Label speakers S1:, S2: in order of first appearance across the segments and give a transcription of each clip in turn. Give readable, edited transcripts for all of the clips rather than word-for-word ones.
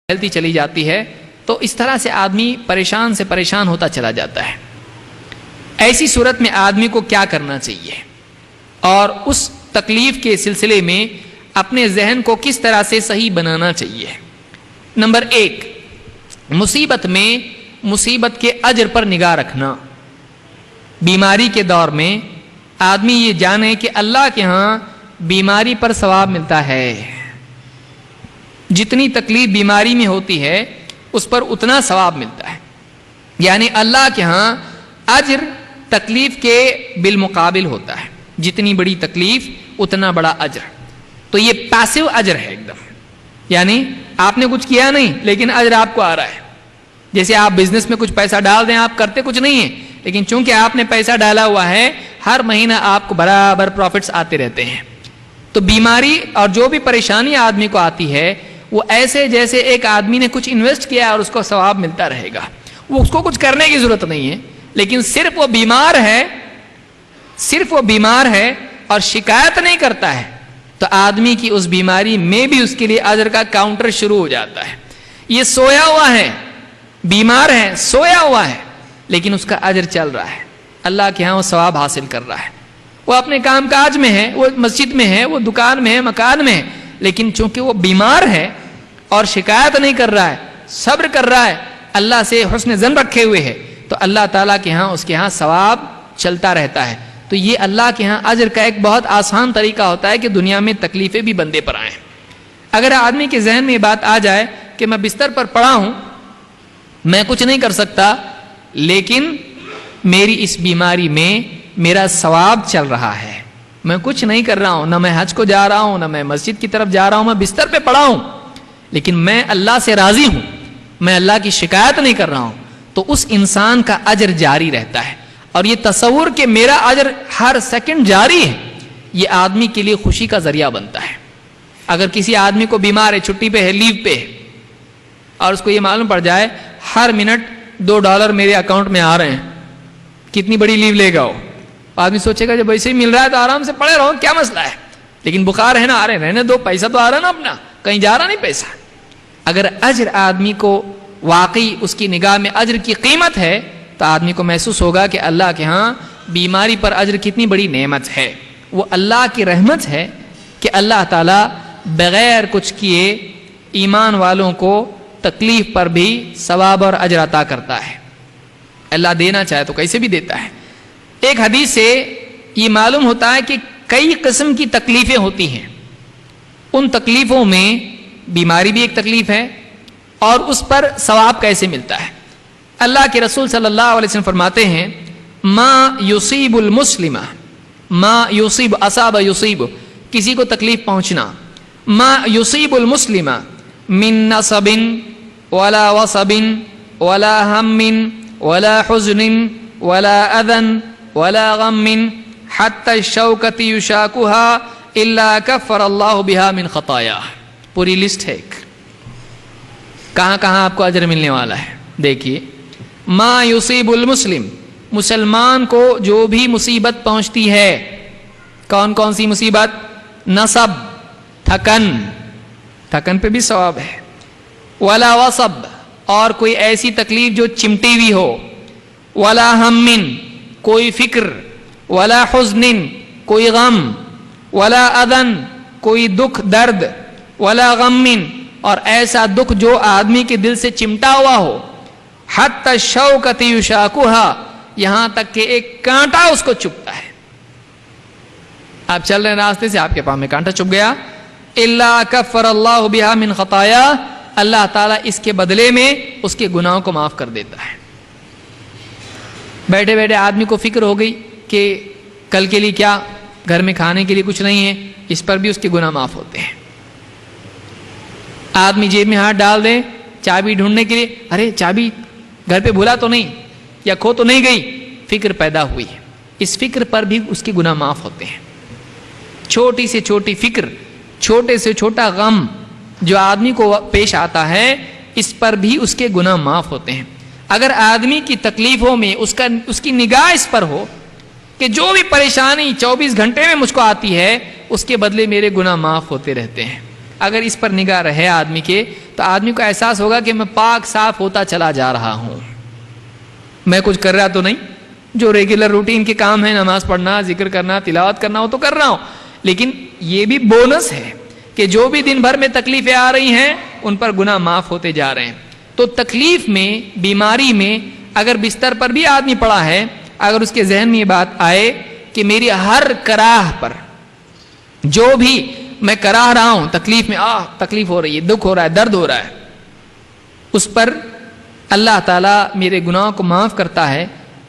S1: پھیلتی چلی جاتی ہے تو اس طرح سے آدمی پریشان سے پریشان ہوتا چلا جاتا ہے۔ ایسی صورت میں آدمی کو کیا کرنا چاہیے اور اس تکلیف کے سلسلے میں اپنے ذہن کو کس طرح سے صحیح بنانا چاہیے؟ نمبر 1، مصیبت میں مصیبت کے اجر پر نگاہ رکھنا۔ بیماری کے دور میں آدمی یہ جانے کہ اللہ کے ہاں بیماری پر ثواب ملتا ہے، جتنی تکلیف بیماری میں ہوتی ہے اس پر اتنا ثواب ملتا ہے، یعنی اللہ کے ہاں اجر تکلیف کے بالمقابل ہوتا ہے، جتنی بڑی تکلیف اتنا بڑا اجر۔ تو یہ پیسو اجر ہے ایک دم، یعنی آپ نے کچھ کیا نہیں لیکن اجر آپ کو آ رہا ہے۔ جیسے آپ بزنس میں کچھ پیسہ ڈال دیں، آپ کرتے کچھ نہیں ہیں لیکن چونکہ آپ نے پیسہ ڈالا ہوا ہے ہر مہینہ آپ کو برابر پروفٹس آتے رہتے ہیں۔ تو بیماری اور جو بھی پریشانی آدمی کو آتی ہے وہ ایسے جیسے ایک آدمی نے کچھ انویسٹ کیا اور اس کو ثواب ملتا رہے گا، وہ اس کو کچھ کرنے کی ضرورت نہیں ہے، لیکن صرف وہ بیمار ہے اور شکایت نہیں کرتا ہے تو آدمی کی اس بیماری میں بھی اس کے لیے اجر کا کاؤنٹر شروع ہو جاتا ہے۔ یہ سویا ہوا ہے، بیمار ہے، سویا ہوا ہے، لیکن اس کا اجر چل رہا ہے، اللہ کے ہاں وہ ثواب حاصل کر رہا ہے۔ وہ اپنے کام کاج میں ہے، وہ مسجد میں ہے، وہ دکان میں ہے، مکان میں ہے، لیکن چونکہ وہ بیمار ہے اور شکایت نہیں کر رہا ہے، صبر کر رہا ہے، اللہ سے حسن ظن رکھے ہوئے ہے، تو اللہ تعالیٰ کے ہاں اس کے ہاں ثواب چلتا رہتا ہے۔ تو یہ اللہ کے ہاں اجر کا ایک بہت آسان طریقہ ہوتا ہے کہ دنیا میں تکلیفیں بھی بندے پر آئیں۔ اگر آدمی کے ذہن میں یہ بات آ جائے کہ میں بستر پر پڑا ہوں، میں کچھ نہیں کر سکتا، لیکن میری اس بیماری میں میرا ثواب چل رہا ہے، میں کچھ نہیں کر رہا ہوں، نہ میں حج کو جا رہا ہوں، نہ میں مسجد کی طرف جا رہا ہوں، میں بستر پہ پڑا ہوں، لیکن میں اللہ سے راضی ہوں، میں اللہ کی شکایت نہیں کر رہا ہوں، تو اس انسان کا اجر جاری رہتا ہے۔ اور یہ تصور کہ میرا اجر ہر سیکنڈ جاری ہے، یہ آدمی کے لیے خوشی کا ذریعہ بنتا ہے۔ اگر کسی آدمی کو بیمار ہے، چھٹی پہ ہے، لیو پہ ہے، اور اس کو یہ معلوم پڑ جائے ہر منٹ $2 میرے اکاؤنٹ میں آ رہے ہیں، کتنی بڑی لیو لے گا وہ؟ آدمی سوچے گا جب ایسے ہی مل رہا ہے تو آرام سے پڑے رہو، کیا مسئلہ ہے؟ لیکن بخار ہے نا، آ رہے رہنے دو، پیسہ تو آ رہا نا اپنا، کہیں جا رہا نہیں پیسہ۔ اگر اجر آدمی کو واقعی اس کی نگاہ میں اجر کی قیمت ہے تو آدمی کو محسوس ہوگا کہ اللہ کے ہاں بیماری پر اجر کتنی بڑی نعمت ہے۔ وہ اللہ کی رحمت ہے کہ اللہ تعالیٰ بغیر کچھ کیے ایمان والوں کو تکلیف پر بھی ثواب اور اجر عطا کرتا ہے۔ اللہ دینا چاہے تو کیسے بھی دیتا ہے۔ ایک حدیث سے یہ معلوم ہوتا ہے کہ کئی قسم کی تکلیفیں ہوتی ہیں، ان تکلیفوں میں بیماری بھی ایک تکلیف ہے، اور اس پر ثواب کیسے ملتا ہے۔ اللہ کے رسول صلی اللہ علیہ وسلم فرماتے ہیں ما یصیب المسلم، ما یصیب اصاب یصیب، کسی کو تکلیف پہنچنا، ما یصیب المسلم من نصب ولا وصب ولا ہم ولا حزن ولا اذن ولا غم حتى الشوكة يشاكها الا كفر الله بها من خطاياه۔ پوری لسٹ ہے، کہاں کہاں آپ کو اجر ملنے والا ہے۔ دیکھیے، ما یصیب المسلم، مسلمان کو جو بھی مصیبت پہنچتی ہے، کون کون سی مصیبت؟ نصب، تھکن پہ بھی ثواب ہے، ولا وصب، اور کوئی ایسی تکلیف جو چمٹی ہوئی ہو، ولا ہم، کوئی فکر، ولا حزن، کوئی غم، ولا اذن، کوئی دکھ درد، ولا غم، اور ایسا دکھ جو آدمی کے دل سے چمٹا ہوا ہو، حتی الشوکۃ یشاکوها، یہاں تک کہ ایک کانٹا اس کو چبھتا ہے۔ آپ چل رہے راستے سے، آپ کے پاؤں میں کانٹا چبھ گیا، الا کفر اللہ بها من خطایا، اللہ تعالیٰ اس کے بدلے میں اس کے گناہوں کو معاف کر دیتا ہے۔ بیٹھے بیٹھے آدمی کو فکر ہو گئی کہ کل کے لیے کیا، گھر میں کھانے کے لیے کچھ نہیں ہے، اس پر بھی اس کے گناہ معاف ہوتے ہیں۔ آدمی جیب میں ہاتھ ڈال دے چابی ڈھونڈنے کے لیے، ارے چابی گھر پہ بھولا تو نہیں، یا کھو تو نہیں گئی، فکر پیدا ہوئی، اس فکر پر بھی اس کے گناہ معاف ہوتے ہیں۔ چھوٹی سے چھوٹی فکر، چھوٹے سے چھوٹا غم جو آدمی کو پیش آتا ہے، اس پر بھی اس کے گناہ معاف ہوتے ہیں۔ اگر آدمی کی تکلیفوں میں اس کی نگاہ اس پر ہو کہ جو بھی پریشانی 24 گھنٹے میں مجھ کو آتی ہے، اس کے بدلے میرے گناہ معاف ہوتے رہتے ہیں، اگر اس پر نگاہ رہے آدمی کے تو آدمی کو احساس ہوگا کہ میں پاک صاف ہوتا چلا جا رہا ہوں، میں کچھ کر رہا تو نہیں، جو ریگولر روٹین کے کام ہیں، نماز پڑھنا، ذکر کرنا، تلاوت کرنا، وہ تو کر رہا ہوں، لیکن یہ بھی بونس ہے کہ جو بھی دن بھر میں تکلیفیں آ رہی ہیں ان پر گناہ معاف ہوتے جا رہے ہیں۔ تو تکلیف میں، بیماری میں اگر بستر پر بھی آدمی پڑا ہے، اگر اس کے ذہن میں یہ بات آئے کہ میری ہر کراہ پر، جو بھی میں کراہ رہا ہوں، تکلیف میں تکلیف ہو رہی ہے، دکھ ہو رہا ہے، درد ہو رہا ہے، اس پر اللہ تعالیٰ میرے گناہوں کو معاف کرتا ہے،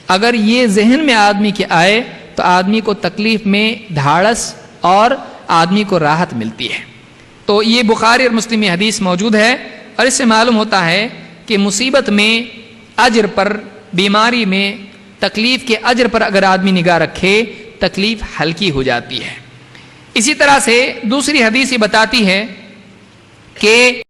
S1: اگر یہ ذہن میں آدمی کے آئے تو آدمی کو تکلیف میں دھاڑس اور آدمی کو راحت ملتی ہے۔ تو یہ بخاری اور مسلم میں حدیث موجود ہے، اور اس سے معلوم ہوتا ہے کہ مصیبت میں، اجر پر، بیماری میں، تکلیف کے اجر پر اگر آدمی نگاہ رکھے تکلیف ہلکی ہو جاتی ہے۔ اسی طرح سے دوسری حدیث یہ بتاتی ہے کہ